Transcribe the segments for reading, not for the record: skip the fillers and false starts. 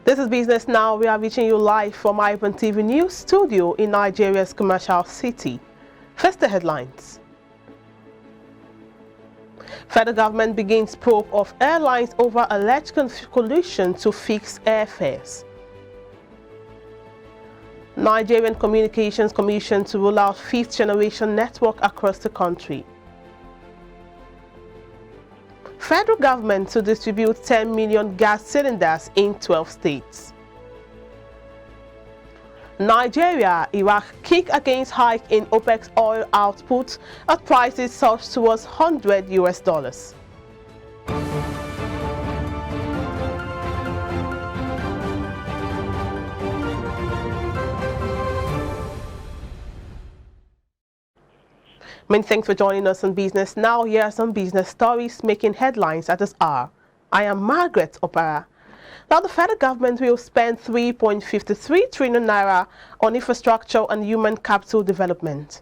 This is Business Now. We are reaching you live from IPN TV News studio in Nigeria's commercial city. First, the headlines. Federal government begins probe of airlines over alleged collusion to fix airfares. Nigerian Communications Commission to roll out fifth-generation network across the country. Federal government to distribute 10 million gas cylinders in 12 states. Nigeria, Iraq kick against hike in OPEC's oil output as prices surge towards $100. Many thanks for joining us on Business Now. Here are some business stories making headlines at this hour. I am Margaret Opara. Now, the federal government will spend 3.53 trillion naira on infrastructure and human capital development.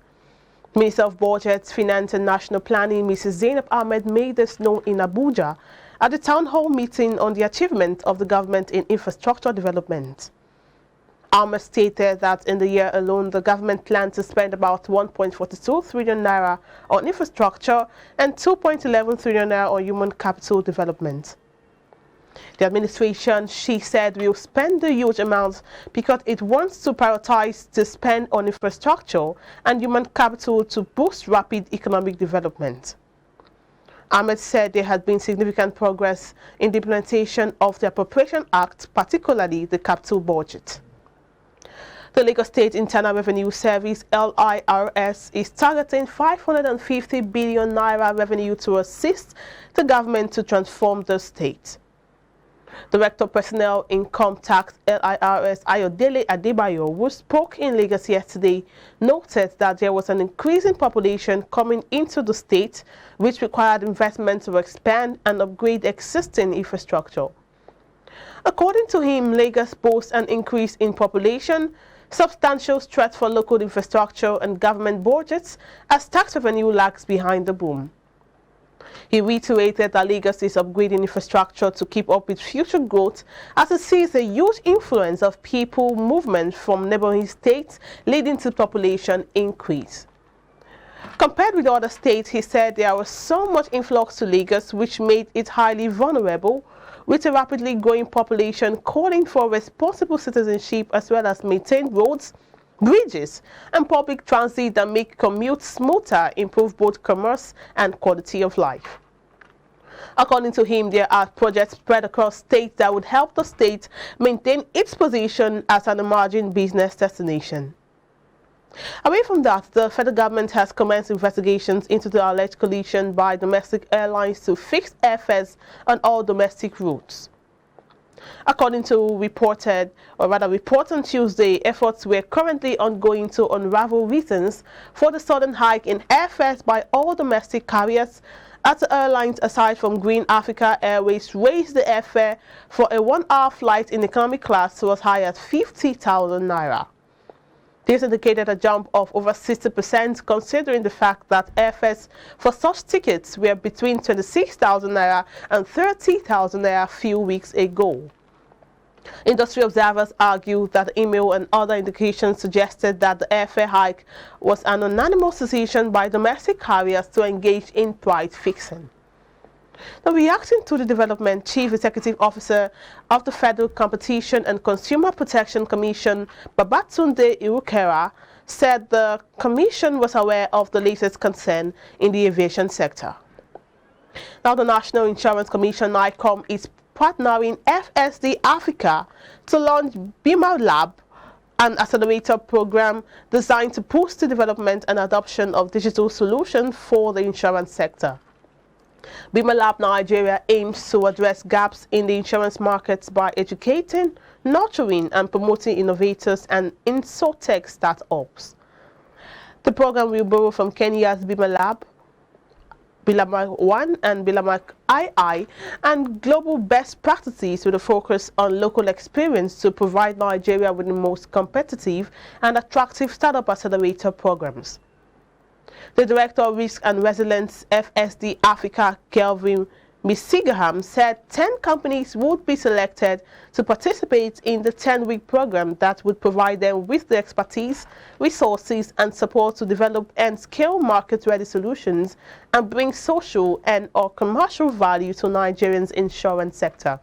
Minister of Budget, Finance and National Planning, Mrs. Zainab Ahmed, made this known in Abuja at the town hall meeting on the achievement of the government in infrastructure development. Ahmed stated that in the year alone, the government planned to spend about 1.42 trillion naira on infrastructure and 2.11 trillion naira on human capital development. The administration, she said, will spend the huge amounts because it wants to prioritize the spend on infrastructure and human capital to boost rapid economic development. Ahmed said there had been significant progress in the implementation of the Appropriation Act, particularly the capital budget. The Lagos State Internal Revenue Service, LIRS, is targeting 550 billion naira revenue to assist the government to transform the state. Director of Personnel Income Tax, LIRS, Ayodele Adebayo, who spoke in Lagos yesterday, noted that there was an increasing population coming into the state, which required investment to expand and upgrade existing infrastructure. According to him, Lagos boasts an increase in population, substantial threat for local infrastructure and government budgets as tax revenue lags behind the boom. He reiterated that Lagos is upgrading infrastructure to keep up with future growth as it sees a huge influence of people movement from neighboring states leading to population increase. Compared with other states, he said there was so much influx to Lagos which made it highly vulnerable, with a rapidly growing population calling for responsible citizenship as well as maintained roads, bridges, and public transit that make commutes smoother, improve both commerce and quality of life. According to him, there are projects spread across states that would help the state maintain its position as an emerging business destination. Away from that, the federal government has commenced investigations into the alleged collusion by domestic airlines to fix airfares on all domestic routes. According to reports on Tuesday, efforts were currently ongoing to unravel reasons for the sudden hike in airfares by all domestic carriers, as the airlines, aside from Green Africa Airways, raised the airfare for a one-hour flight in economy class to as high as 50,000 naira. This indicated a jump of over 60%, considering the fact that airfares for such tickets were between 26,000 naira and 30,000 naira a few weeks ago. Industry observers argue that email and other indications suggested that the airfare hike was an unanimous decision by domestic carriers to engage in price fixing. Now, reacting to the development, Chief Executive Officer of the Federal Competition and Consumer Protection Commission, Babatunde Irukera, said the Commission was aware of the latest concern in the aviation sector. Now, the National Insurance Commission, NAICOM, is partnering FSD Africa to launch Bima Lab, an accelerator program designed to boost the development and adoption of digital solutions for the insurance sector. Bima Lab Nigeria aims to address gaps in the insurance markets by educating, nurturing, and promoting innovators and insurtech startups. The program will borrow from Kenya's Bima Lab, Bilamak 1 and Bilamak II, and global best practices with a focus on local experience to provide Nigeria with the most competitive and attractive startup accelerator programs. The Director of Risk and Resilience, FSD Africa, Kelvin Ms. Sigaham said 10 companies would be selected to participate in the 10-week program that would provide them with the expertise, resources, and support to develop and scale market-ready solutions and bring social and/or commercial value to Nigerians' insurance sector.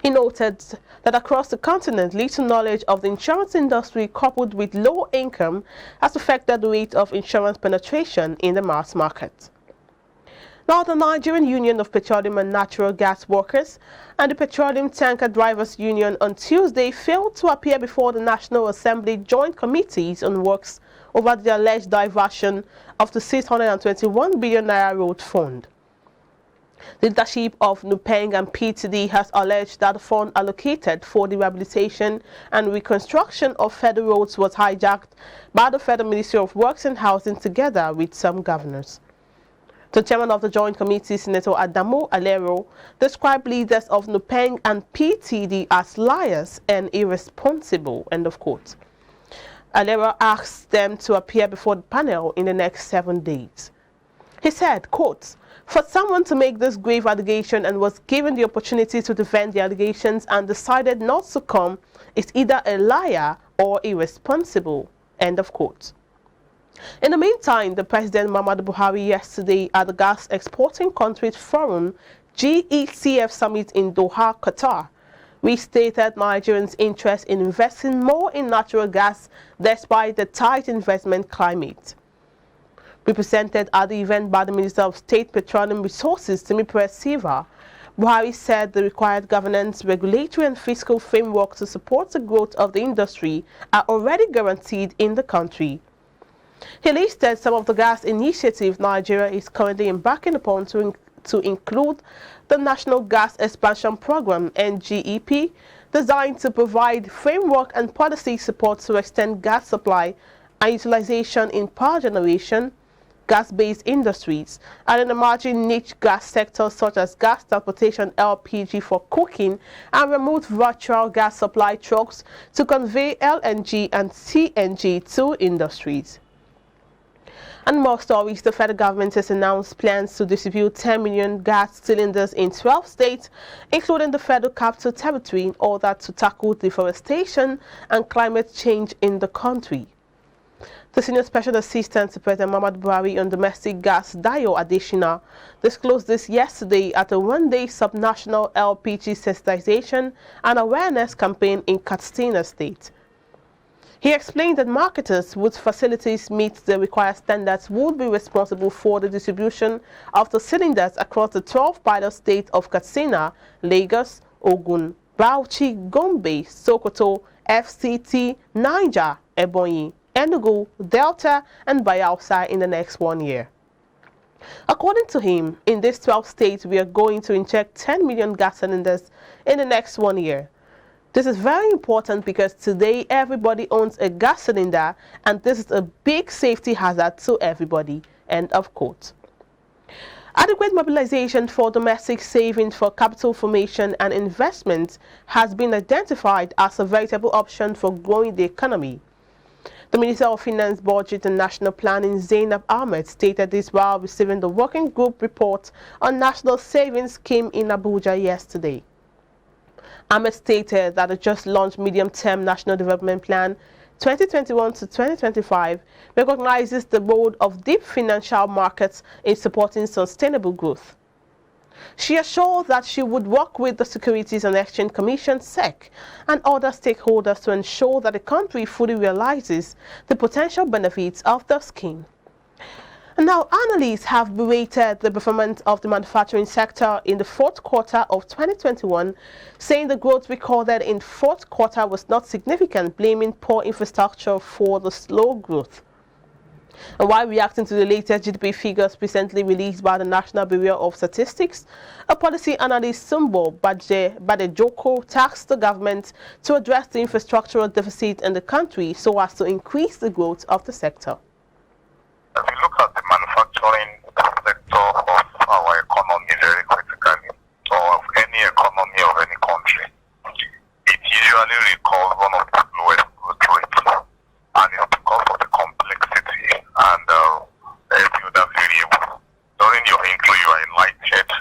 He noted that across the continent, little knowledge of the insurance industry coupled with low income has affected the rate of insurance penetration in the mass market. Now, the Nigerian Union of Petroleum and Natural Gas Workers and the Petroleum Tanker Drivers Union on Tuesday failed to appear before the National Assembly Joint Committees on Works over the alleged diversion of the 621 billion naira road fund. The leadership of NUPENG and PTD has alleged that the fund allocated for the rehabilitation and reconstruction of federal roads was hijacked by the Federal Ministry of Works and Housing together with some governors. The chairman of the Joint Committee, Senator Adamo Alero, described leaders of NUPENG and PTD as liars and irresponsible, end of quote. Alero asked them to appear before the panel in the next 7 days. He said, quote, "For someone to make this grave allegation and was given the opportunity to defend the allegations and decided not to come is either a liar or irresponsible," end of quote. In the meantime, the President Muhammadu Buhari yesterday at the Gas Exporting Countries Forum GECF Summit in Doha, Qatar, restated Nigerians' interest in investing more in natural gas despite the tight investment climate. Represented at the event by the Minister of State Petroleum Resources, Temipure Silva, Buhari said the required governance, regulatory and fiscal framework to support the growth of the industry are already guaranteed in the country. He listed some of the gas initiatives Nigeria is currently embarking upon to include the National Gas Expansion Program (NGEP), designed to provide framework and policy support to extend gas supply and utilization in power generation, gas-based industries, and in emerging niche gas sectors such as gas transportation (LPG) for cooking and remote virtual gas supply trucks to convey LNG and CNG to industries. And more stories, the federal government has announced plans to distribute 10 million gas cylinders in 12 states, including the Federal Capital Territory, in order to tackle deforestation and climate change in the country. The Senior Special Assistant to President Muhammadu Buhari on Domestic Gas, Dayo Adeshina, disclosed this yesterday at a one-day subnational LPG sensitization and awareness campaign in Katsina State. He explained that marketers whose facilities meet the required standards would be responsible for the distribution of the cylinders across the 12 pilot states of Katsina, Lagos, Ogun, Bauchi, Gombe, Sokoto, FCT, Niger, Ebonyi, Enugu, Delta, and Bayelsa in the next 1 year. According to him, in these 12 states, we are going to inject 10 million gas cylinders in the next 1 year. This is very important because today everybody owns a gas cylinder and this is a big safety hazard to everybody, end of quote. Adequate mobilization for domestic savings for capital formation and investment has been identified as a veritable option for growing the economy. The Minister of Finance, Budget and National Planning, Zainab Ahmed, stated this while receiving the working group report on National Savings Scheme in Abuja yesterday. Ahmed stated that the just-launched medium-term National Development Plan 2021 to 2025 recognizes the role of deep financial markets in supporting sustainable growth. She assured that she would work with the Securities and Exchange Commission (SEC) and other stakeholders to ensure that the country fully realizes the potential benefits of the scheme. Now, analysts have berated the performance of the manufacturing sector in the fourth quarter of 2021, saying the growth recorded in fourth quarter was not significant, blaming poor infrastructure for the slow growth. And while reacting to the latest GDP figures recently released by the National Bureau of Statistics, a policy analyst, Sumbo Badejoko, tasked the government to address the infrastructural deficit in the country so as to increase the growth of the sector. If you look at the manufacturing sector of our economy very critically, or of any economy of any country, it usually records one of the lowest growth rates, and it's because of the complexity and every other variable. During your intro, you are enlightened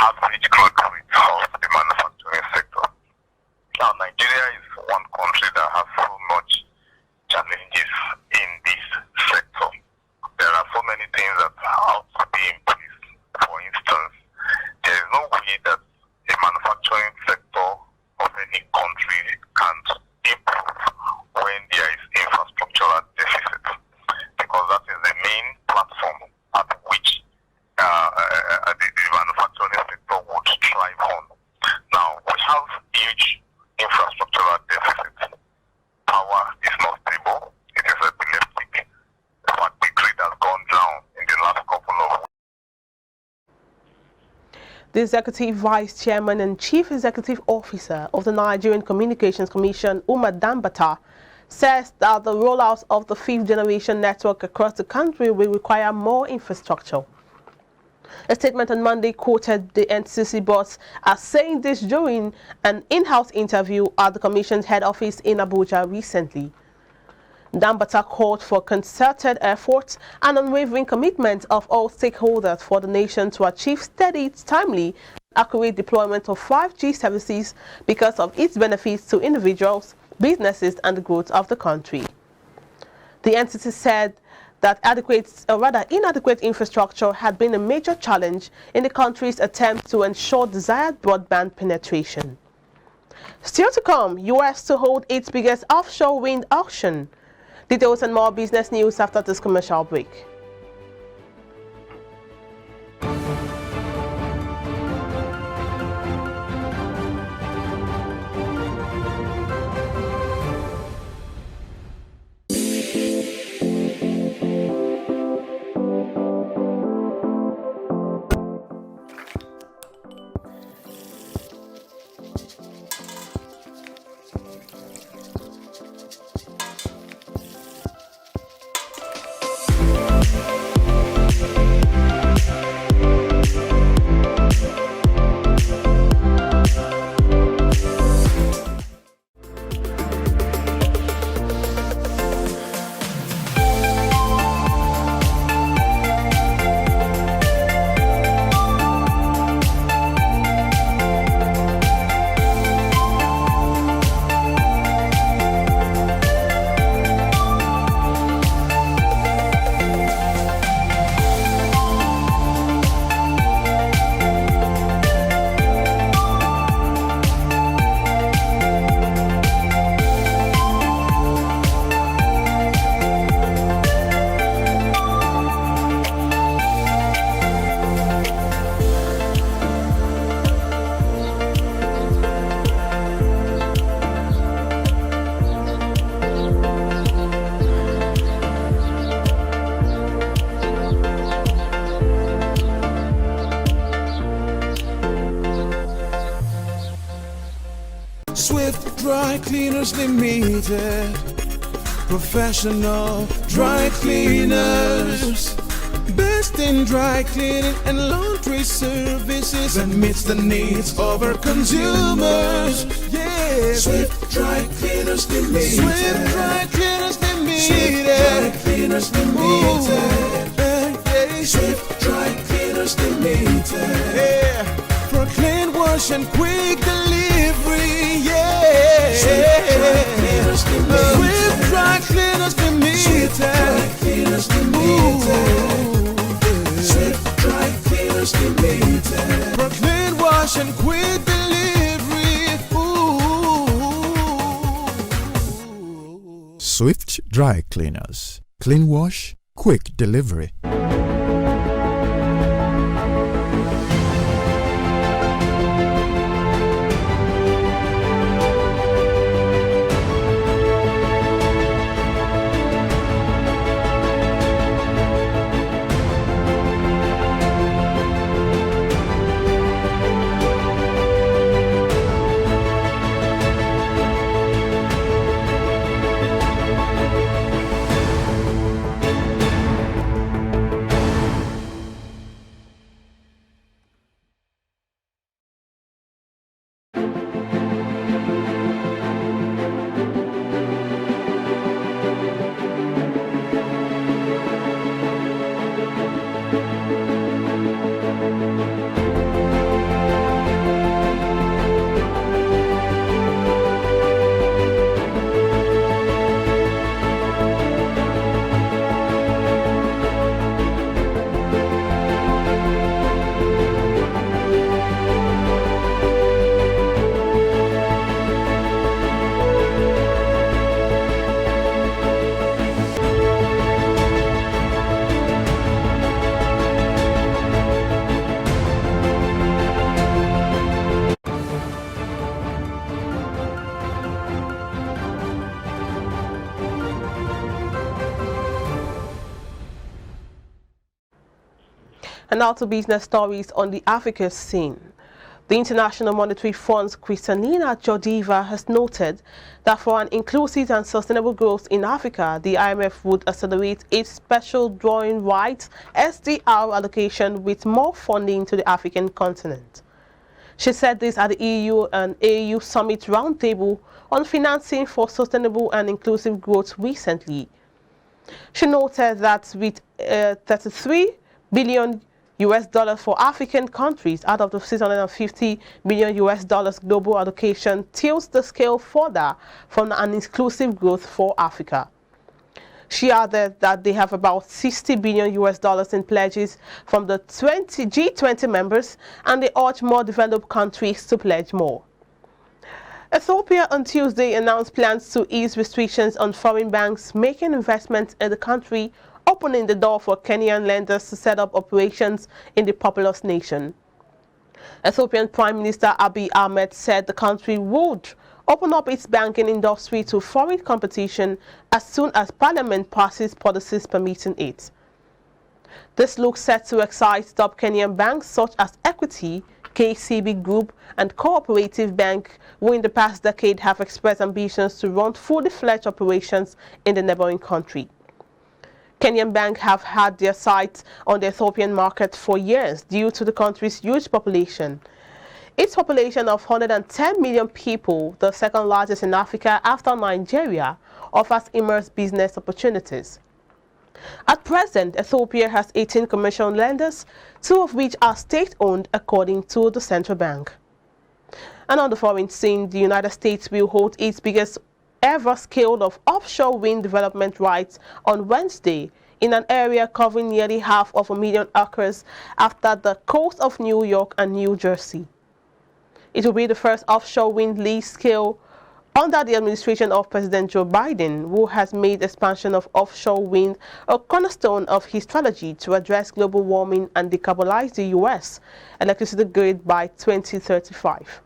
average growth rate of the manufacturing sector. Now, Nigeria is one country that has so much challenges in this sector. There are so many things that have to be in place. For instance, there is no way that the manufacturing sector of any country can improve when there is infrastructural deficit, because that is the main platform at which the manufacturing sector would thrive on. Now, we have huge infrastructural deficit. Power is not stable. It is epileptic. In fact, the grid has gone down in the last couple of weeks. The Executive Vice Chairman and Chief Executive Officer of the Nigerian Communications Commission, Umar Dambata, says that the rollout of the fifth generation network across the country will require more infrastructure. A statement on Monday quoted the NCC boss as saying this during an in-house interview at the Commission's head office in Abuja recently. Dambata called for concerted efforts and unwavering commitment of all stakeholders for the nation to achieve steady, timely, accurate deployment of 5G services because of its benefits to individuals, businesses, and the growth of the country. The NCC said that inadequate infrastructure had been a major challenge in the country's attempt to ensure desired broadband penetration. Still to come, U.S. to hold its biggest offshore wind auction. Details and more business news after this commercial break. Swift Dry Cleaners Limited, professional dry cleaners, best in dry cleaning and laundry services, and meets the needs of our consumers. Yeah, Swift Dry Cleaners Limited. Swift Dry Cleaners Limited. Swift Dry Cleaners Limited. Yeah, Swift Dry Cleaners Limited. Yeah, for clean wash and quick delivery. Yeah, Swift Dry Cleaners Limited. Swift Dry Cleaners Limited. Swift Dry Cleaners Limited. For clean wash and quick delivery. Swift Dry Cleaners. Clean wash, quick delivery. And now to business stories on the Africa scene. The International Monetary Fund's Kristalina Georgieva has noted that for an inclusive and sustainable growth in Africa, the IMF would accelerate its special drawing rights SDR allocation with more funding to the African continent. She said this at the EU and AU Summit Roundtable on financing for sustainable and inclusive growth recently. She noted that with 33 billion US dollars for African countries out of the 650 billion US dollars global allocation tilts the scale further from an inclusive growth for Africa. She added that they have about 60 billion US dollars in pledges from the G20 members, and they urge more developed countries to pledge more. Ethiopia on Tuesday announced plans to ease restrictions on foreign banks making investments in the country, opening the door for Kenyan lenders to set up operations in the populous nation. Ethiopian Prime Minister Abiy Ahmed said the country would open up its banking industry to foreign competition as soon as Parliament passes policies permitting it. This looks set to excite top Kenyan banks such as Equity, KCB Group, and Cooperative Bank, who in the past decade have expressed ambitions to run fully fledged operations in the neighboring country. Kenyan banks have had their sights on the Ethiopian market for years due to the country's huge population. Its population of 110 million people, the second largest in Africa after Nigeria, offers immense business opportunities. At present, Ethiopia has 18 commercial lenders, 2 of which are state-owned according to the central bank. And on the foreign scene, the United States will hold its biggest ever scale of offshore wind development rights on Wednesday in an area covering nearly 500,000 acres after the coast of New York and New Jersey. It will be the first offshore wind lease scale under the administration of President Joe Biden, who has made expansion of offshore wind a cornerstone of his strategy to address global warming and decarbonize the U.S. electricity grid by 2035.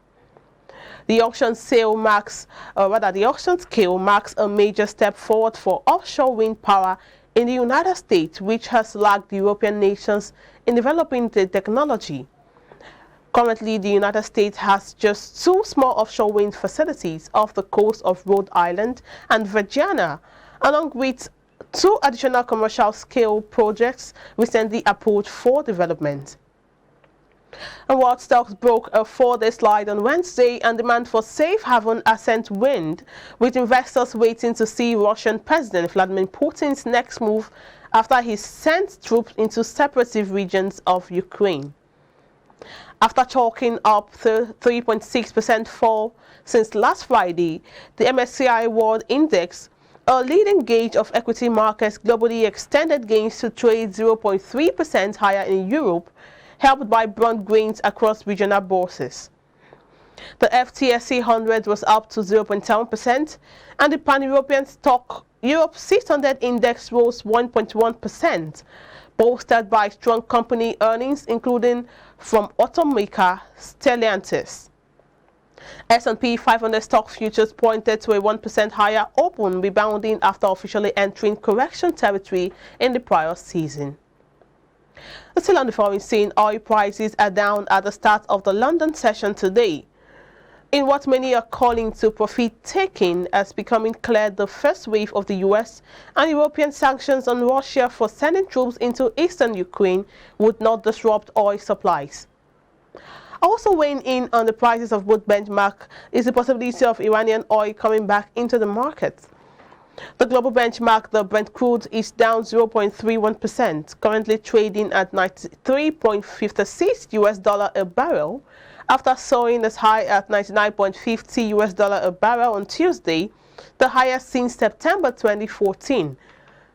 The auction scale marks a major step forward for offshore wind power in the United States, which has lagged European nations in developing the technology. Currently, the United States has just 2 small offshore wind facilities off the coast of Rhode Island and Virginia, along with 2 additional commercial-scale projects recently approved for development. And world stocks broke a 4-day slide on Wednesday, and demand for safe haven ascent waned, with investors waiting to see Russian President Vladimir Putin's next move after he sent troops into separatist regions of Ukraine. After chalking up 3.6% fall since last Friday, the MSCI World Index, a leading gauge of equity markets globally, extended gains to trade 0.3% higher in Europe, helped by broad gains across regional bourses. The FTSE 100 was up to 0.7%, and the Pan-European Stock Europe 600 index rose 1.1%, bolstered by strong company earnings, including from automaker Stellantis. S&P 500 stock futures pointed to a 1% higher open, rebounding after officially entering correction territory in the prior season. Still on the foreign scene, oil prices are down at the start of the London session today, in what many are calling to profit-taking as becoming clear the first wave of the US and European sanctions on Russia for sending troops into eastern Ukraine would not disrupt oil supplies. Also weighing in on the prices of both benchmark is the possibility of Iranian oil coming back into the market. The global benchmark, the Brent crude, is down 0.31%, currently trading at $93.56 US dollar a barrel, after soaring as high at $99.50 US dollar a barrel on Tuesday, the highest since September 2014,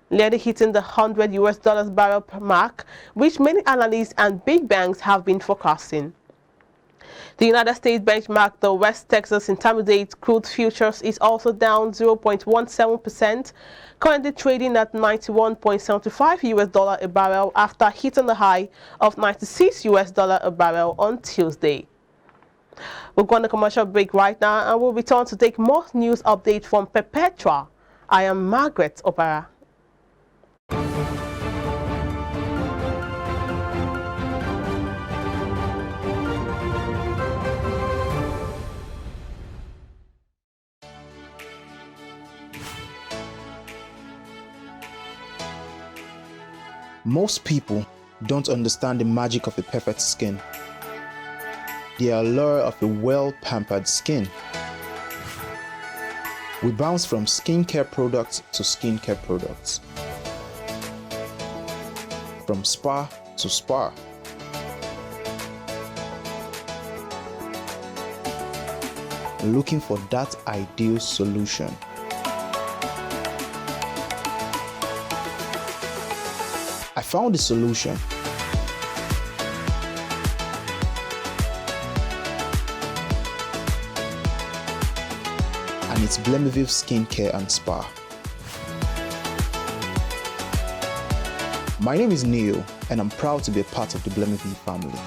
nearly hitting the $100 US dollars barrel per mark, which many analysts and big banks have been forecasting. The United States benchmark, the West Texas Intermediate crude futures, is also down 0.17%, currently trading at $91.75 US dollar a barrel after hitting the high of $96 US dollar a barrel on Tuesday. We're going to commercial break right now, and we'll return to take more news update from Perpetua. I am Margaret Opara. Most people don't understand the magic of a perfect skin, the allure of a well-pampered skin. We bounce from skincare products to skincare products, from spa to spa. Looking for that ideal solution. I found the solution. And it's Blemiville Skincare and Spa. My name is Neil, and I'm proud to be a part of the Blemiville family.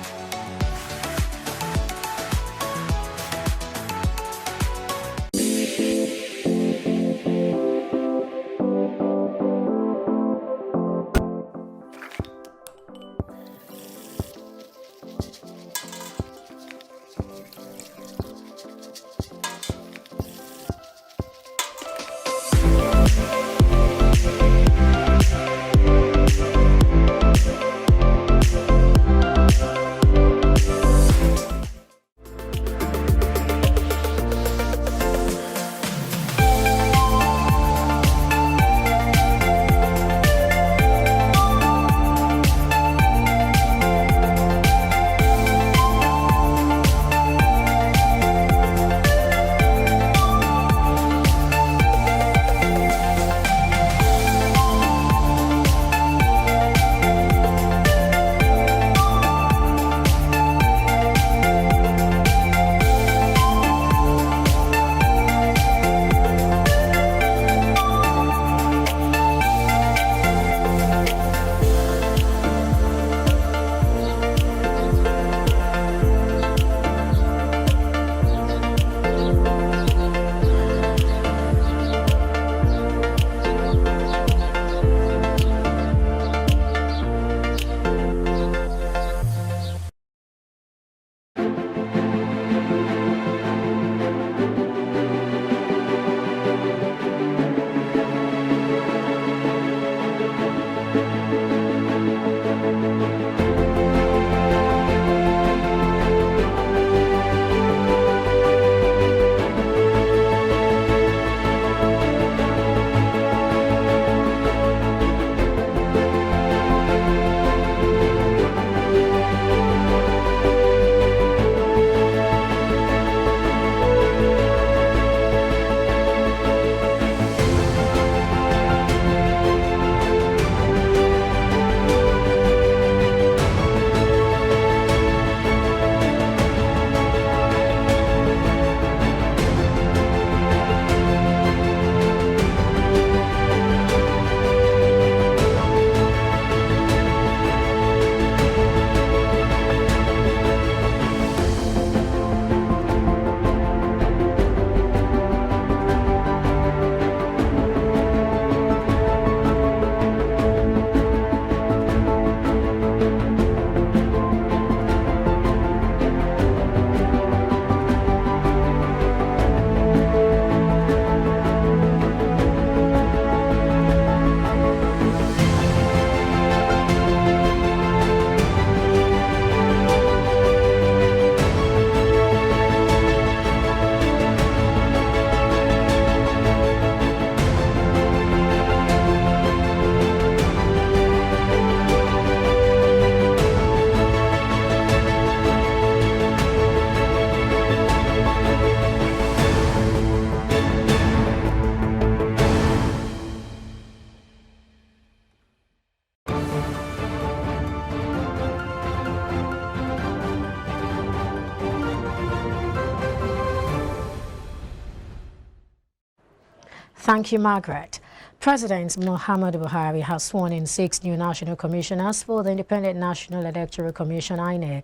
Thank you, Margaret. President Muhammadu Buhari has sworn in 6 new national commissioners for the Independent National Electoral Commission, INEC.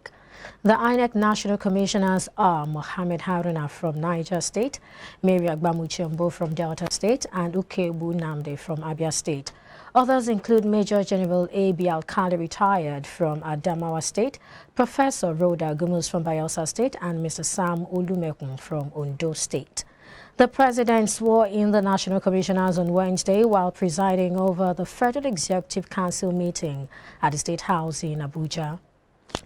The INEC national commissioners are Mohammed Haruna from Niger State, Mary Agbamuchembo from Delta State, and Ukebu Namde from Abia State. Others include Major General A.B. Alkali, retired from Adamawa State, Professor Rhoda Gumus from Bayelsa State, and Mr. Sam Olumekun from Ondo State. The president swore in the national commissioners on Wednesday while presiding over the Federal Executive Council meeting at the State House in Abuja.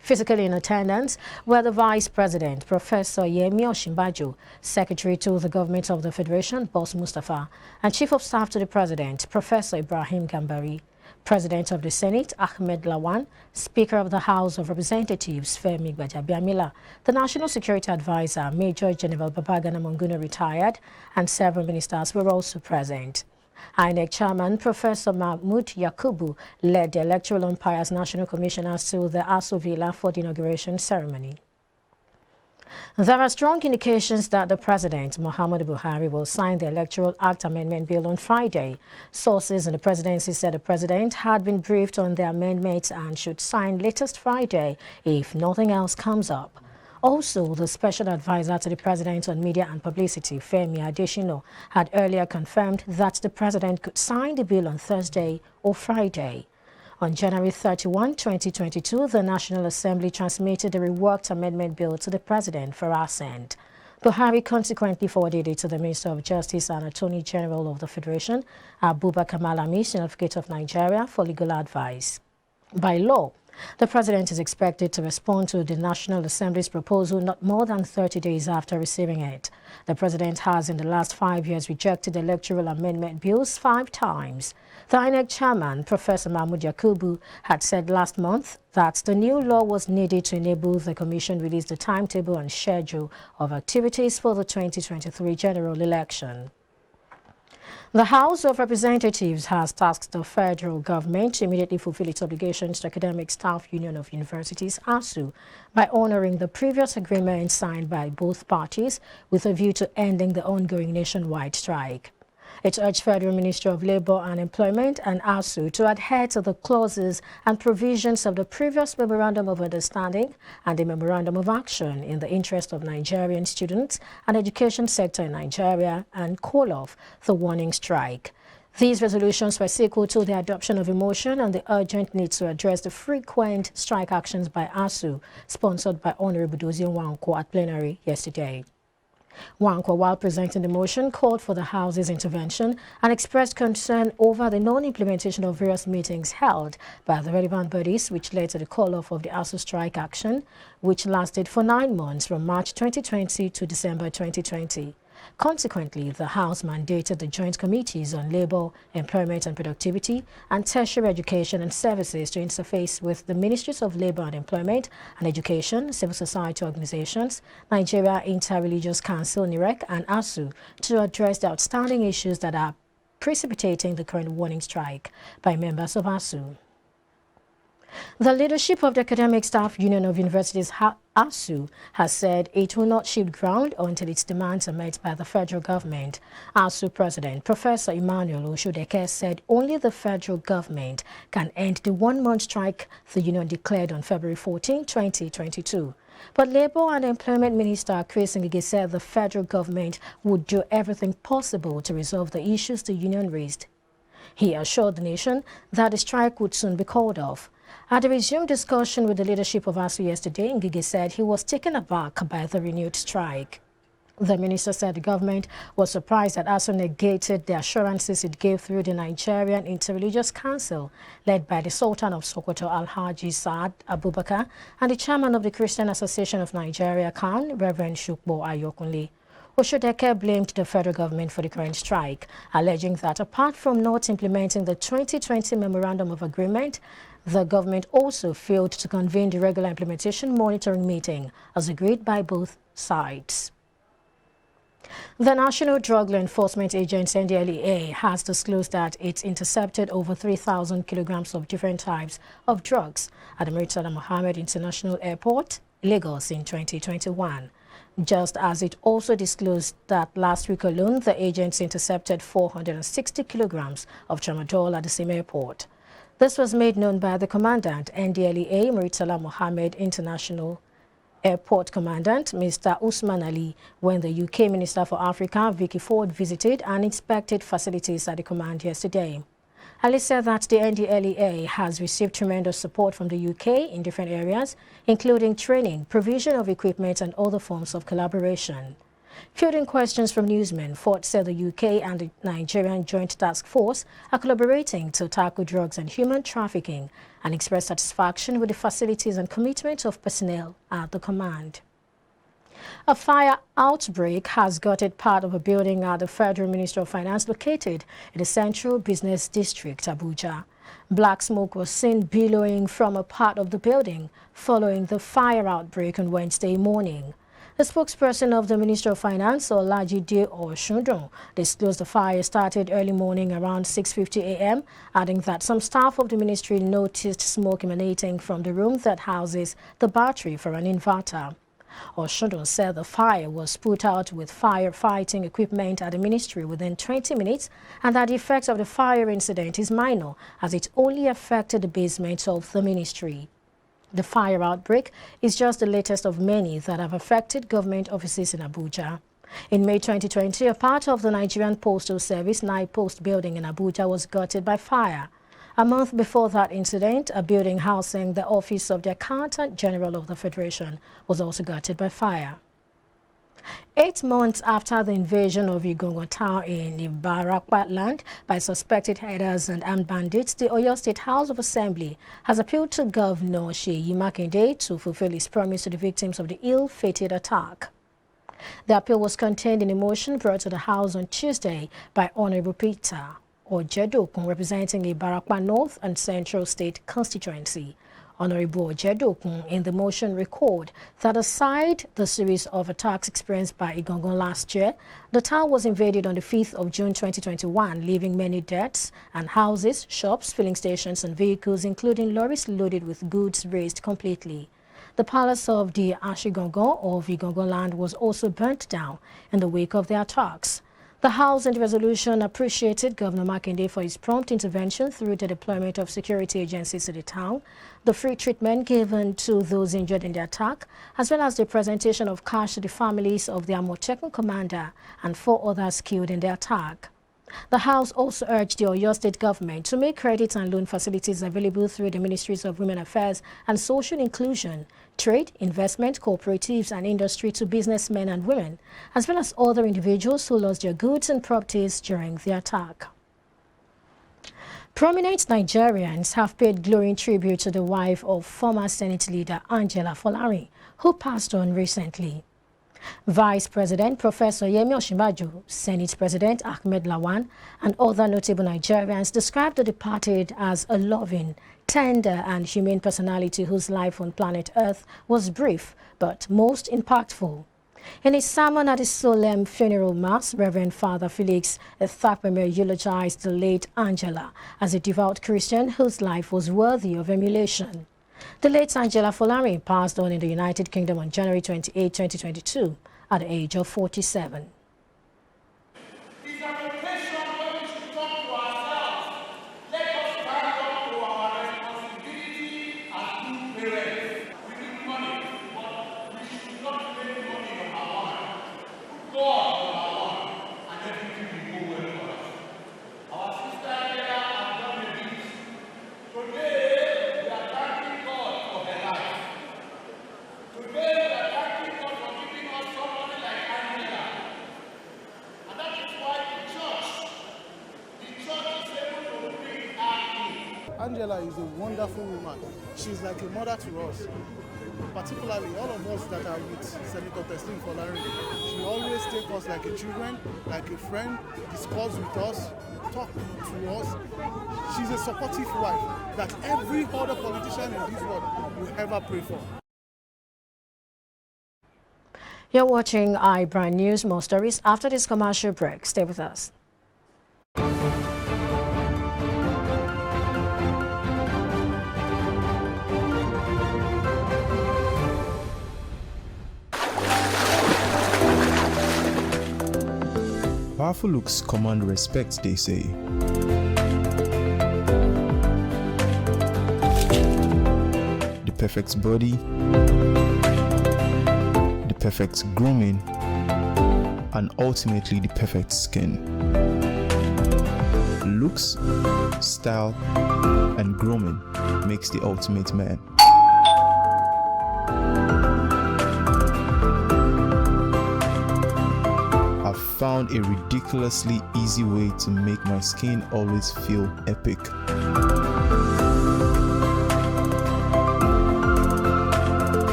Physically in attendance were the Vice President, Professor Yemi Osinbajo, Secretary to the Government of the Federation, Boss Mustafa, and Chief of Staff to the President, Professor Ibrahim Gambari, President of the Senate, Ahmed Lawan, Speaker of the House of Representatives, Femi Gbajabiamila, the National Security Advisor, Major General Babagana Monguno, retired, and several ministers were also present. INEC Chairman Professor Mahmoud Yakubu led the Electoral Umpires National Commissioners to the ASUU Villa for the inauguration ceremony. There are strong indications that the President, Muhammadu Buhari, will sign the Electoral Act Amendment Bill on Friday. Sources in the presidency said the President had been briefed on the amendments and should sign latest Friday if nothing else comes up. Also, the Special Advisor to the President on Media and Publicity, Femi Adesina, had earlier confirmed that the President could sign the bill on Thursday or Friday. On January 31, 2022, the National Assembly transmitted the reworked amendment bill to the President for assent. Buhari consequently forwarded it to the Minister of Justice and Attorney General of the Federation, Abubakar Malami, Certificate of Nigeria, for legal advice. By law, the President is expected to respond to the National Assembly's proposal not more than 30 days after receiving it. The President has in the last 5 years rejected electoral amendment bills 5 times. The INEC Chairman, Professor Mahmoud Yakubu, had said last month that the new law was needed to enable the Commission release the timetable and schedule of activities for the 2023 general election. The House of Representatives has tasked the federal government to immediately fulfill its obligations to Academic Staff Union of Universities, ASUU, by honoring the previous agreement signed by both parties with a view to ending the ongoing nationwide strike. It urged Federal Ministry of Labour and Employment and ASUU to adhere to the clauses and provisions of the previous Memorandum of Understanding and the Memorandum of Action in the interest of Nigerian students and education sector in Nigeria and call off the warning strike. These resolutions were sequel to the adoption of a motion on the urgent need to address the frequent strike actions by ASUU, sponsored by Honorable Dozie Nwankwo at plenary yesterday. Nwankwo, while presenting the motion, called for the House's intervention and expressed concern over the non-implementation of various meetings held by the relevant bodies, which led to the call-off of the ASUU strike action, which lasted for 9 months from March 2020 to December 2020. Consequently, the House mandated the Joint Committees on Labour, Employment and Productivity and Tertiary Education and Services to interface with the Ministries of Labour and Employment and Education, civil society organizations, Nigeria Interreligious Council, NIREC, and ASUU to address the outstanding issues that are precipitating the current warning strike by members of ASUU. The leadership of the Academic Staff Union of Universities, ASUU, has said it will not shift ground until its demands are met by the federal government. ASUU President Professor Emmanuel Oshodeke said only the federal government can end the 1-month strike the union declared on February 14, 2022. But Labour and Employment Minister Chris Ngige said the federal government would do everything possible to resolve the issues the union raised. He assured the nation that the strike would soon be called off. At a resumed discussion with the leadership of ASUU yesterday, Ngige said he was taken aback by the renewed strike. The minister said the government was surprised that ASUU negated the assurances it gave through the Nigerian Interreligious Council, led by the Sultan of Sokoto Alhaji Saad Abubakar and the chairman of the Christian Association of Nigeria, CAN, Reverend Shukbo Ayokunle. Oshodeke blamed the federal government for the current strike, alleging that apart from not implementing the 2020 Memorandum of Agreement, the government also failed to convene the regular implementation monitoring meeting, as agreed by both sides. The National Drug Law Enforcement Agency, NDLEA, has disclosed that it intercepted over 3,000 kilograms of different types of drugs at the Murtala Mohammed International Airport, Lagos, in 2021. Just as it also disclosed that last week alone, the agency intercepted 460 kilograms of tramadol at the same airport. This was made known by the Commandant, NDLEA Murtala Mohammed International Airport Commandant, Mr. Usman Ali, when the UK Minister for Africa, Vicky Ford, visited and inspected facilities at the command yesterday. Ali said that the NDLEA has received tremendous support from the UK in different areas, including training, provision of equipment and other forms of collaboration. Fielding questions from newsmen, Ford said the UK and the Nigerian Joint Task Force are collaborating to tackle drugs and human trafficking and expressed satisfaction with the facilities and commitment of personnel at the command. A fire outbreak has gutted part of a building at the Federal Ministry of Finance located in the Central Business District, Abuja. Black smoke was seen billowing from a part of the building following the fire outbreak on Wednesday morning. The spokesperson of the Ministry of Finance, Olajide Oshundun, disclosed the fire started early morning around 6:50 a.m., adding that some staff of the ministry noticed smoke emanating from the room that houses the battery for an inverter. Oshundun said the fire was put out with firefighting equipment at the ministry within 20 minutes and that the effects of the fire incident is minor as it only affected the basement of the ministry. The fire outbreak is just the latest of many that have affected government offices in Abuja. In May 2020, a part of the Nigerian Postal Service NICOM building in Abuja was gutted by fire. A month before that incident, a building housing the office of the Accountant General of the Federation was also gutted by fire. 8 months after the invasion of Igongo town in Ibarakwa land by suspected herders and armed bandits, the Oyo State House of Assembly has appealed to Governor Seyi Makinde to fulfill his promise to the victims of the ill-fated attack. The appeal was contained in a motion brought to the House on Tuesday by Honorable Peter Ojedokun, representing Ibarakwa North and Central State constituency. Honorable Ojedokun in the motion recalled that aside the series of attacks experienced by Igongo last year, the town was invaded on the 5th of June 2021, leaving many deaths and houses, shops, filling stations and vehicles, including lorries loaded with goods, razed completely. The palace of the Ashigongo of Igongo land was also burnt down in the wake of the attacks. The House in the resolution appreciated Governor Makinde for his prompt intervention through the deployment of security agencies to the town, the free treatment given to those injured in the attack, as well as the presentation of cash to the families of the Amotekun commander and 4 others killed in the attack. The House also urged the Oyo State government to make credit and loan facilities available through the Ministries of Women Affairs and Social Inclusion, Trade, Investment, Cooperatives and Industry to businessmen and women, as well as other individuals who lost their goods and properties during the attack. Prominent Nigerians have paid glowing tribute to the wife of former Senate leader Angela Folari, who passed on recently. Vice President Professor Yemi Osinbajo, Senate President Ahmed Lawan, and other notable Nigerians described the departed as a loving, tender and humane personality whose life on planet Earth was brief but most impactful. In his sermon at his solemn funeral mass, Reverend Father Felix Ethakpeme eulogized the late Angela as a devout Christian whose life was worthy of emulation. The late Angela Folari passed on in the United Kingdom on January 28, 2022, at the age of 47. It's an occasion where we should talk to ourselves. Let us stand up to our responsibility as good parents. We need money, but we should not make money number one. God number one, and everything will go well for us. Our sister Angela has done a bit. Today, Angela is a wonderful woman. She's like a mother to us, particularly all of us that are with Senator Teslim Folari. She always takes us like a children, like a friend, discuss with us, talk to us. She's a supportive wife that every other politician in this world will ever pray for. You're watching iBrand News. More stories after this commercial break. Stay with us. Powerful looks command respect, they say. The perfect body, the perfect grooming, and ultimately the perfect skin. Looks, style, and grooming makes the ultimate man. found a ridiculously easy way to make my skin always feel epic.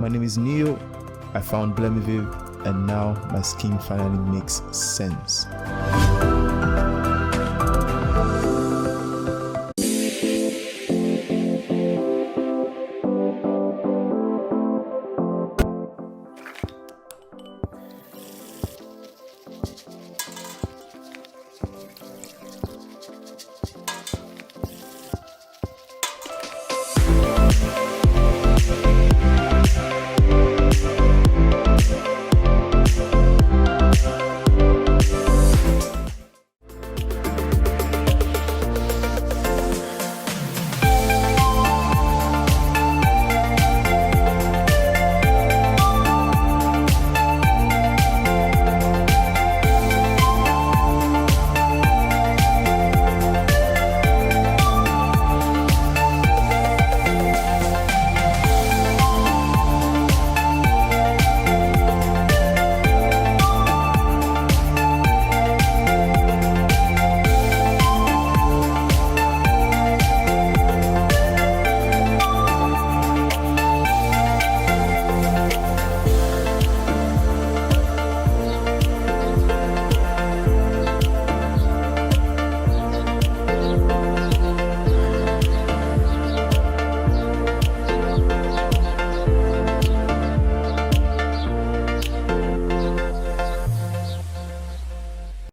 My name is Neil. I found Blemiviv, and now my skin finally makes sense.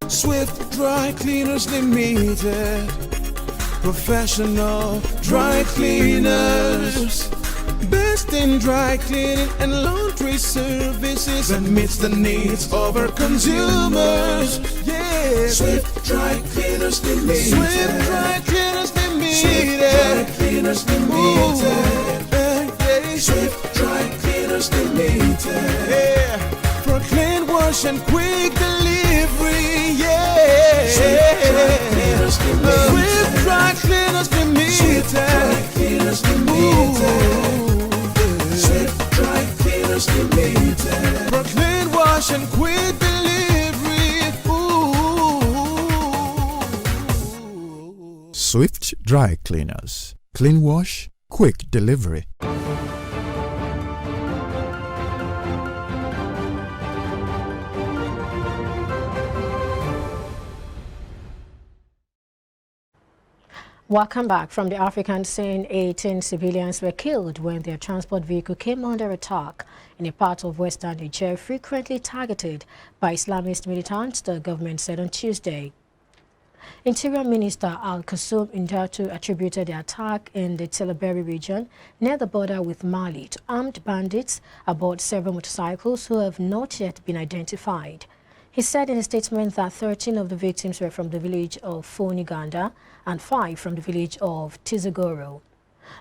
Swift Dry Cleaners Limited, professional dry cleaners, best in dry cleaning and laundry services, and meets the needs of our consumers. Yeah, Swift Dry Cleaners Limited. Swift Dry Cleaners Limited. Swift Dry Cleaners Limited. Yeah. Swift Dry Cleaners Limited. Yeah, for clean wash and quick delivery. Yeah, Swift Dry Cleaners Limited. Swift Dry Cleaners Limited. Swift Dry Cleaners Limited. For clean wash and quick delivery. Ooh. Swift Dry Cleaners. Clean wash, quick delivery. Welcome back. From the African scene, 18 civilians were killed when their transport vehicle came under attack in a part of western Niger frequently targeted by Islamist militants, the government said on Tuesday. Interior Minister Al-Kassoum Indatu attributed the attack in the Tilaberi region near the border with Mali to armed bandits aboard several motorcycles who have not yet been identified. He said in a statement that 13 of the victims were from the village of Foniganda and 5 from the village of Tizagoro.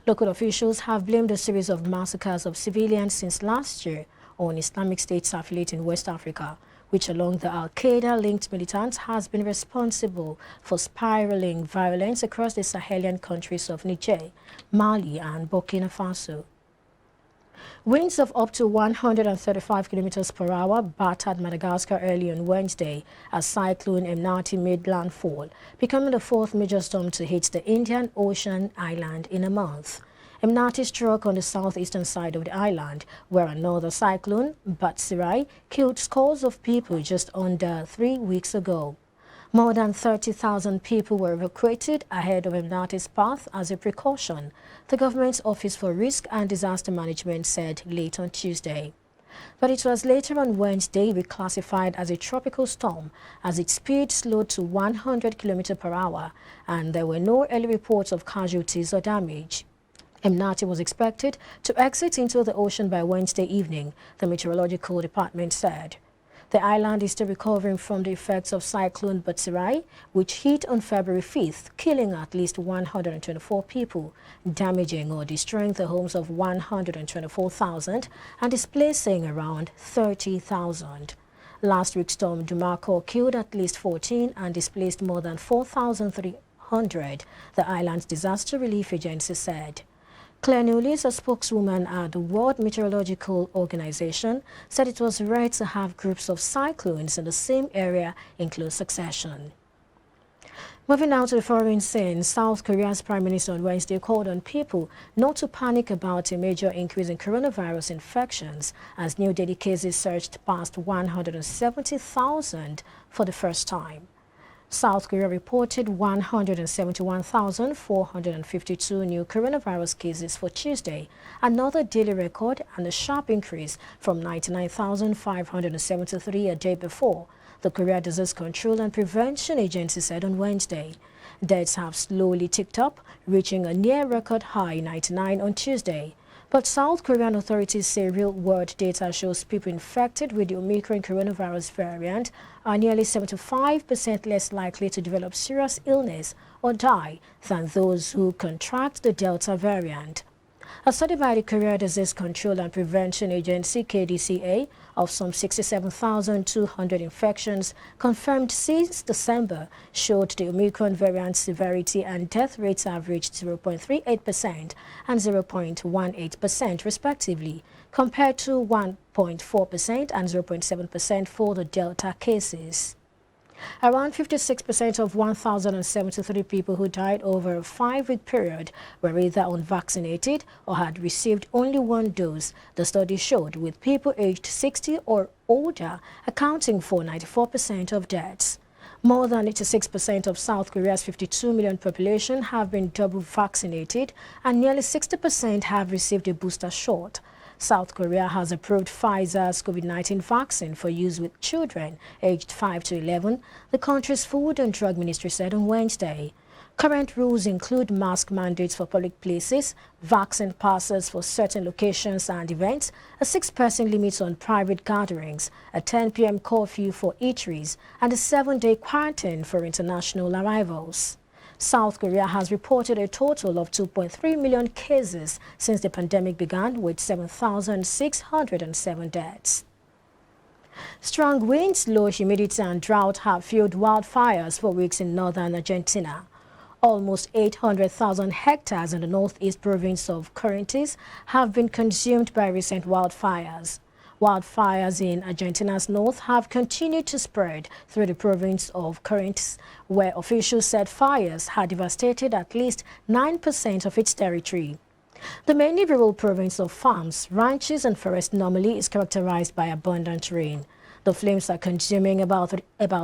Local officials have blamed a series of massacres of civilians since last year on Islamic State's affiliate in West Africa, which along the Al-Qaeda-linked militants has been responsible for spiraling violence across the Sahelian countries of Niger, Mali and Burkina Faso. Winds of up to 135 kilometers per hour battered Madagascar early on Wednesday as Cyclone Emnati made landfall, becoming the 4th major storm to hit the Indian Ocean island in a month. Emnati struck on the southeastern side of the island, where another cyclone, Batsirai, killed scores of people just under 3 weeks ago. More than 30,000 people were evacuated ahead of Emnati's path as a precaution, the government's Office for Risk and Disaster Management said late on Tuesday. But it was later on Wednesday reclassified as a tropical storm as its speed slowed to 100 km per hour and there were no early reports of casualties or damage. Emnati was expected to exit into the ocean by Wednesday evening, the Meteorological Department said. The island is still recovering from the effects of Cyclone Batsirai, which hit on February 5th, killing at least 124 people, damaging or destroying the homes of 124,000 and displacing around 30,000. Last week's storm Dumako killed at least 14 and displaced more than 4,300, the island's disaster relief agency said. Claire Nulis, a spokeswoman at the World Meteorological Organization, said it was rare to have groups of cyclones in the same area in close succession. Moving now to the foreign scene, South Korea's Prime Minister on Wednesday called on people not to panic about a major increase in coronavirus infections as new daily cases surged past 170,000 for the first time. South Korea reported 171,452 new coronavirus cases for Tuesday, another daily record and a sharp increase from 99,573 a day before, the Korea Disease Control and Prevention Agency said on Wednesday. Deaths have slowly ticked up, reaching a near-record high 99 on Tuesday. But South Korean authorities say real-world data shows people infected with the Omicron coronavirus variant are nearly 75% less likely to develop serious illness or die than those who contract the Delta variant. A study by the Korea Disease Control and Prevention Agency, KDCA, of some 67,200 infections confirmed since December showed the Omicron variant severity and death rates averaged 0.38% and 0.18% respectively, compared to 1.4% and 0.7% for the Delta cases. Around 56% of 1,073 people who died over a 5-week period were either unvaccinated or had received only one dose, the study showed, with people aged 60 or older accounting for 94% of deaths. More than 86% of South Korea's 52 million population have been double vaccinated and nearly 60% have received a booster shot. South Korea has approved Pfizer's COVID-19 vaccine for use with children aged 5 to 11, the country's Food and Drug Ministry said on Wednesday. Current rules include mask mandates for public places, vaccine passes for certain locations and events, a 6-person limit on private gatherings, a 10 p.m. curfew for eateries, and a 7-day quarantine for international arrivals. South Korea has reported a total of 2.3 million cases since the pandemic began, with 7,607 deaths. Strong winds, low humidity and drought have fueled wildfires for weeks in northern Argentina. Almost 800,000 hectares in the northeast province of Corrientes have been consumed by recent wildfires. Wildfires in Argentina's north have continued to spread through the province of Corrientes, where officials said fires had devastated at least 9% of its territory. The mainly rural province of farms, ranches and forests normally is characterized by abundant rain. The flames are consuming about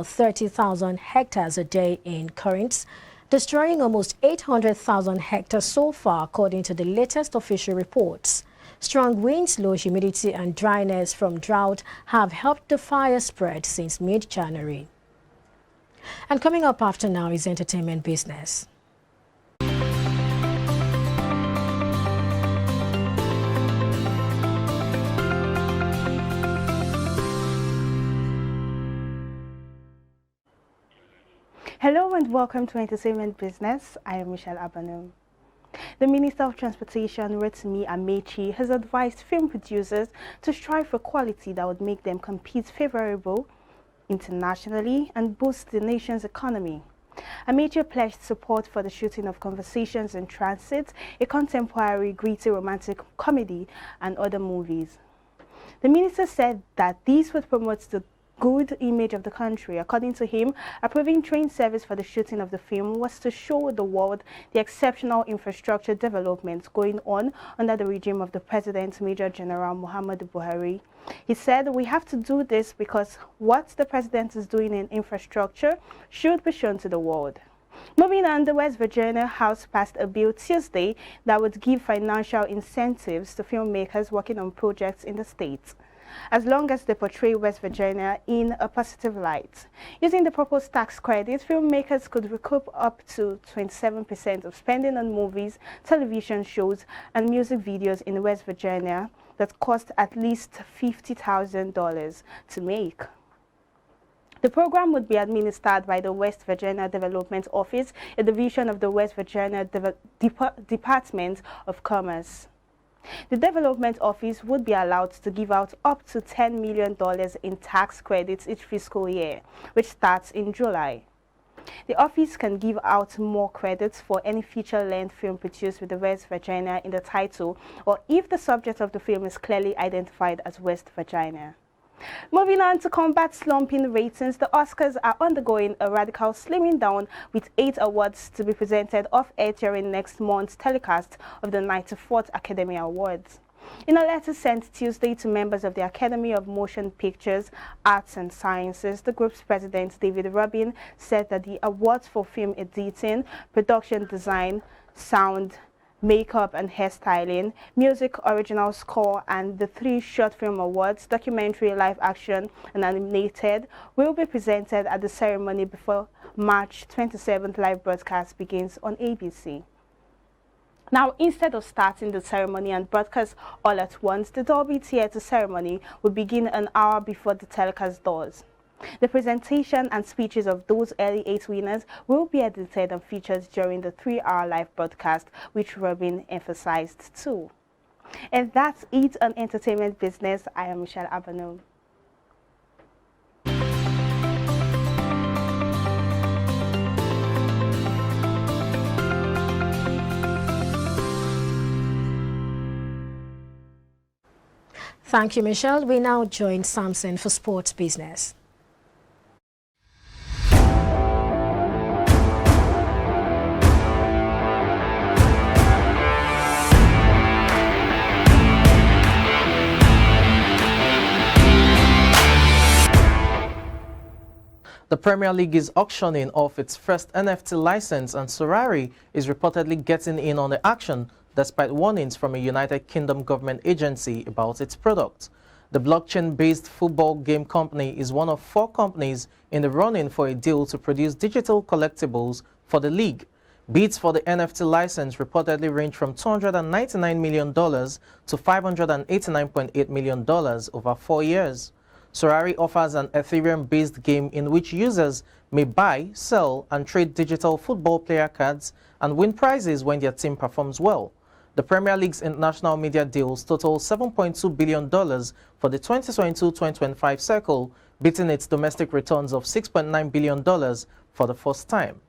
30,000 hectares a day in Corrientes, destroying almost 800,000 hectares so far, according to the latest official reports. Strong winds, low humidity and dryness from drought have helped the fire spread since mid-January. And coming up after now is entertainment business. Hello and welcome to Entertainment Business. I am Michelle Abanum. The Minister of Transportation, Rotimi Amechi, has advised film producers to strive for quality that would make them compete favorable internationally and boost the nation's economy. Amechi pledged support for the shooting of Conversations in Transit, a contemporary, gritty romantic comedy, and other movies. The minister said that these would promote the good image of the country. According to him, approving train service for the shooting of the film was to show the world the exceptional infrastructure developments going on under the regime of the President Major General Muhammadu Buhari. He said, "We have to do this because what the President is doing in infrastructure should be shown to the world." Moving on, the West Virginia House passed a bill Tuesday that would give financial incentives to filmmakers working on projects in the state, as long as they portray West Virginia in a positive light. Using the proposed tax credit, filmmakers could recoup up to 27% of spending on movies, television shows, and music videos in West Virginia that cost at least $50,000 to make. The program would be administered by the West Virginia Development Office, a division of the West Virginia Department of Commerce. The Development Office would be allowed to give out up to $10 million in tax credits each fiscal year, which starts in July. The office can give out more credits for any feature-length film produced with the West Virginia in the title, or if the subject of the film is clearly identified as West Virginia. Moving on to combat slumping ratings, the Oscars are undergoing a radical slimming down with 8 awards to be presented off-air during next month's telecast of the 94th Academy Awards. In a letter sent Tuesday to members of the Academy of Motion Pictures, Arts and Sciences, the group's president, David Rubin, said that the awards for film editing, production design, sound, makeup and hairstyling, music, original score, and the 3 short film awards, documentary, live action, and animated, will be presented at the ceremony before March 27th live broadcast begins on ABC. Now, instead of starting the ceremony and broadcast all at once, the Dolby Theatre ceremony will begin an hour before the telecast does. The presentation and speeches of those early 8 winners will be edited and featured during the 3-hour live broadcast, which Robin emphasized too. And that's it on Entertainment Business. I am Michelle Abanom. Thank you, Michelle. We now join Samson for Sports Business. The Premier League is auctioning off its first NFT license, and Sorari is reportedly getting in on the action despite warnings from a United Kingdom government agency about its product. The blockchain-based football game company is one of 4 companies in the running for a deal to produce digital collectibles for the league. Bids for the NFT license reportedly range from $299 million to $589.8 million over 4 years. Sorari offers an Ethereum-based game in which users may buy, sell, and trade digital football player cards and win prizes when their team performs well. The Premier League's international media deals total $7.2 billion for the 2022-2025 cycle, beating its domestic returns of $6.9 billion for the first time.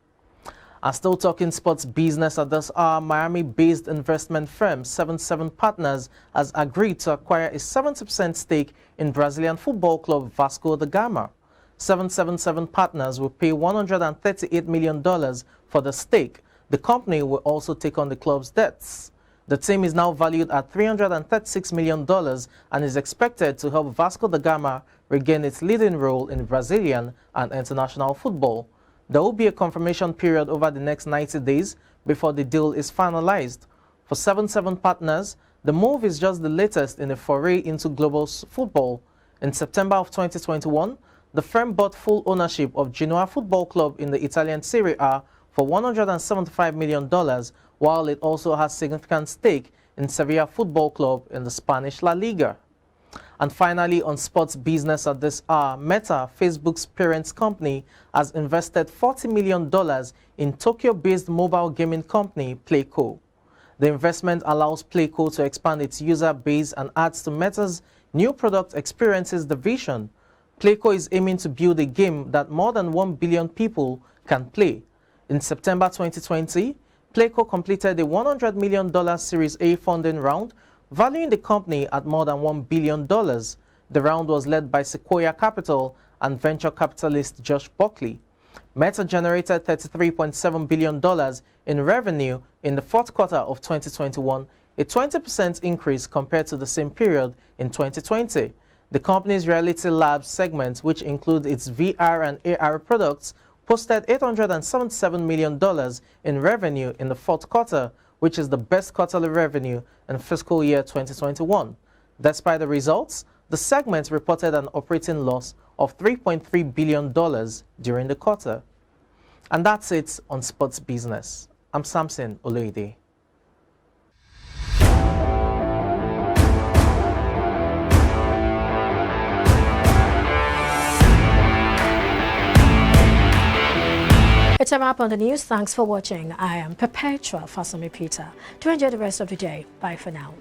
And still talking sports business at this hour, Miami-based investment firm 77 Partners has agreed to acquire a 70% stake in Brazilian football club Vasco da Gama. 777 Partners will pay $138 million for the stake. The company will also take on the club's debts. The team is now valued at $336 million and is expected to help Vasco da Gama regain its leading role in Brazilian and international football. There will be a confirmation period over the next 90 days before the deal is finalized. For 77 Partners, the move is just the latest in a foray into global football. In September of 2021, the firm bought full ownership of Genoa Football Club in the Italian Serie A for $175 million, while it also has significant stake in Sevilla Football Club in the Spanish La Liga. And finally, on sports business at this hour, Meta, Facebook's parent company, has invested $40 million in Tokyo-based mobile gaming company Playco. The investment allows Playco to expand its user base and adds to Meta's new product experiences division. Playco is aiming to build a game that more than 1 billion people can play. In September 2020, Playco completed a $100 million Series A funding round, valuing the company at more than $1 billion. The round was led by Sequoia Capital and venture capitalist Josh Buckley. Meta generated $33.7 billion in revenue in the fourth quarter of 2021, a 20% increase compared to the same period in 2020. The company's Reality Labs segment, which includes its VR and AR products, posted $877 million in revenue in the fourth quarter, which is the best quarterly revenue in fiscal year 2021. Despite the results, the segment reported an operating loss of $3.3 billion during the quarter. And that's it on Sports Business. I'm Samson Oloide. It's a wrap on the news. Thanks for watching. I am Perpetua Fasami Peter. Do enjoy the rest of the day. Bye for now.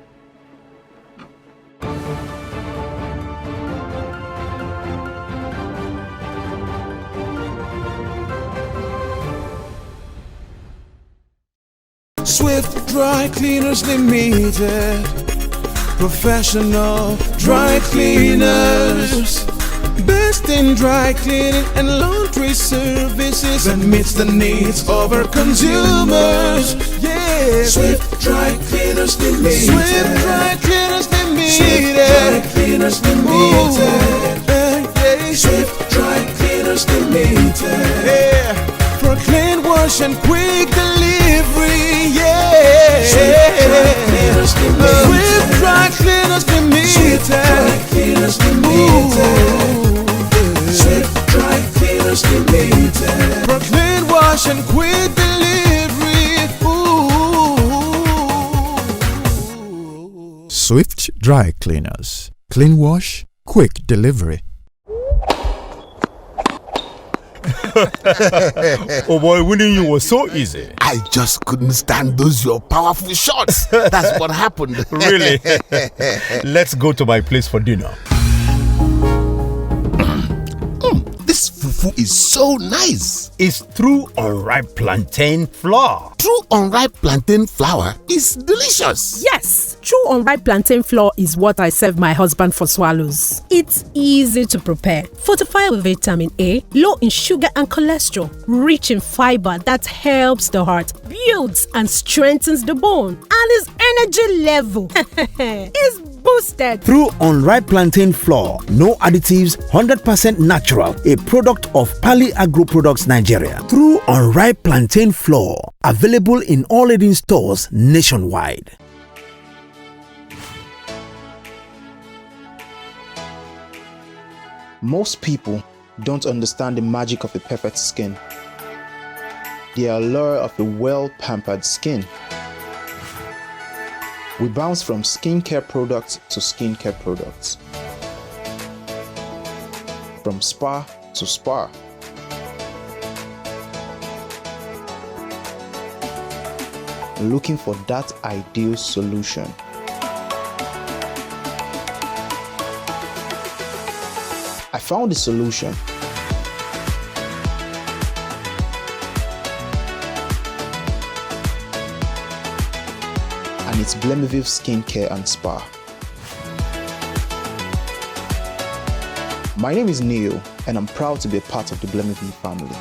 Swift Dry Cleaners Limited. Professional dry cleaners. Best in dry cleaning and laundry services that meets the needs of our consumers. Yeah, Swift Dry Cleaners Limited. Swift Dry Cleaners Limited. Swift Dry Cleaners Limited. Yeah. Swift Dry Cleaners Limited. Yeah, for clean wash and quick delivery. Yeah, Swift Dry Cleaners Limited. Swift Dry Cleaners Limited. Swift Dry Cleaners Limited. Swift Dry Cleaners Limited. For clean wash and quick delivery. Ooh. Swift Dry Cleaners. Clean wash, quick delivery. Oh boy, winning you was so easy. I just couldn't stand those your powerful shots. That's what happened. Really? Let's go to my place for dinner. This fufu is so nice. It's true unripe plantain flour. True unripe plantain flour is delicious. Yes, true unripe plantain flour is what I serve my husband for swallows. It's easy to prepare, fortified with vitamin A, low in sugar and cholesterol, rich in fiber that helps the heart, builds and strengthens the bone, and his energy level is boosted. Through unripe plantain flour, no additives, 100% natural, a product of Pali Agro Products Nigeria. Through unripe plantain flour, available in all leading stores nationwide. Most people don't understand the magic of a perfect skin, the allure of a well-pampered skin. We bounce from skincare products to skincare products, from spa to spa. Looking for that ideal solution. I found the solution. And it's Blemiville Skincare and Spa. My name is Neil, and I'm proud to be a part of the Blemiville family.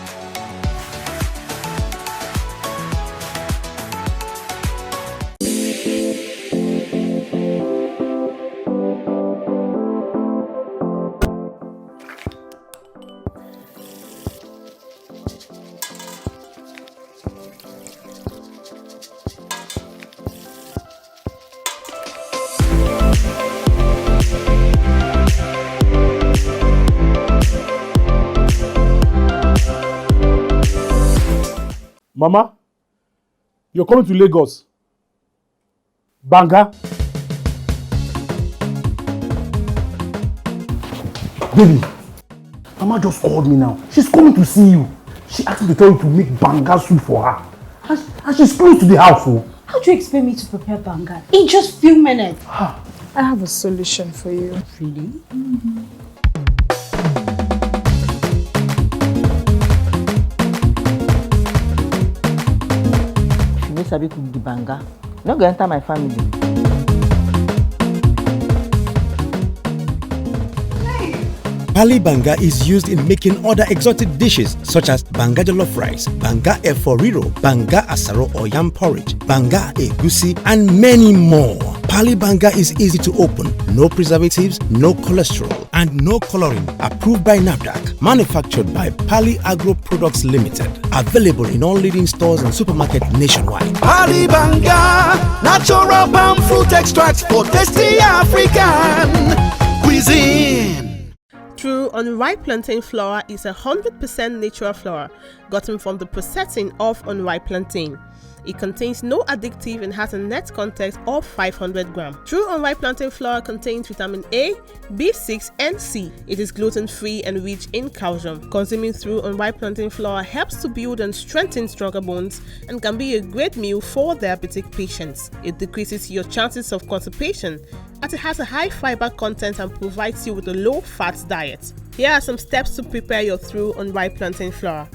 Mama, you're coming to Lagos. Banga. Baby, Mama just called me now. She's coming to see you. She asked me to tell you to make banga soup for her. And she's close to the house. Oh. How do you expect me to prepare banga in just few minutes? I have a solution for you. Really? Mm-hmm. Sabi cook the banga. No go enter my family. Pali banga is used in making other exotic dishes such as banga jollof rice, banga eforiro, banga asaro or yam porridge, banga egusi, and many more. Pali banga is easy to open, no preservatives, no cholesterol, and no coloring. Approved by NAFDAC. Manufactured by Pali Agro Products Limited. Available in all leading stores and supermarkets nationwide. Pali banga, natural palm fruit extracts for tasty African cuisine. True unripe plantain flour is 100% natural flour gotten from the processing of unripe plantain. It contains no addictive and has a net content of 500 grams. True unripe plantain flour contains vitamin A, B6 and C. It is gluten-free and rich in calcium. Consuming True unripe plantain flour helps to build and strengthen stronger bones and can be a great meal for diabetic patients. It decreases your chances of constipation as it has a high fiber content and provides you with a low-fat diet. Here are some steps to prepare your True unripe plantain flour.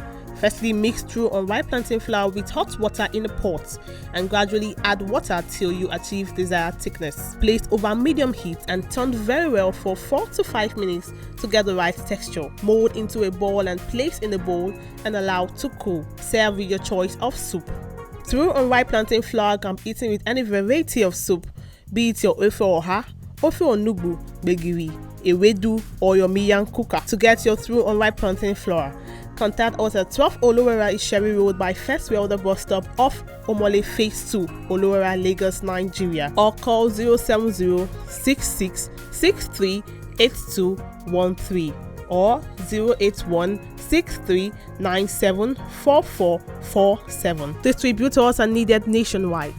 Firstly, mix through unripe plantain flour with hot water in a pot and gradually add water till you achieve desired thickness. Place over medium heat and turn very well for 4 to 5 minutes to get the right texture. Mold into a ball and place in a bowl and allow to cool. Serve with your choice of soup. Through unripe plantain flour can be eaten with any variety of soup, be it your ofe oha, ofe onugbu, begiri, ewedu, or your miyan kuka. To get your through unripe plantain flour, contact us at 12 Olowera Isheri Road by First Welder bus stop off Omole Phase 2, Olowera, Lagos, Nigeria, or call 070-6663-8213 or 081-6397-4447. Distributors are needed nationwide.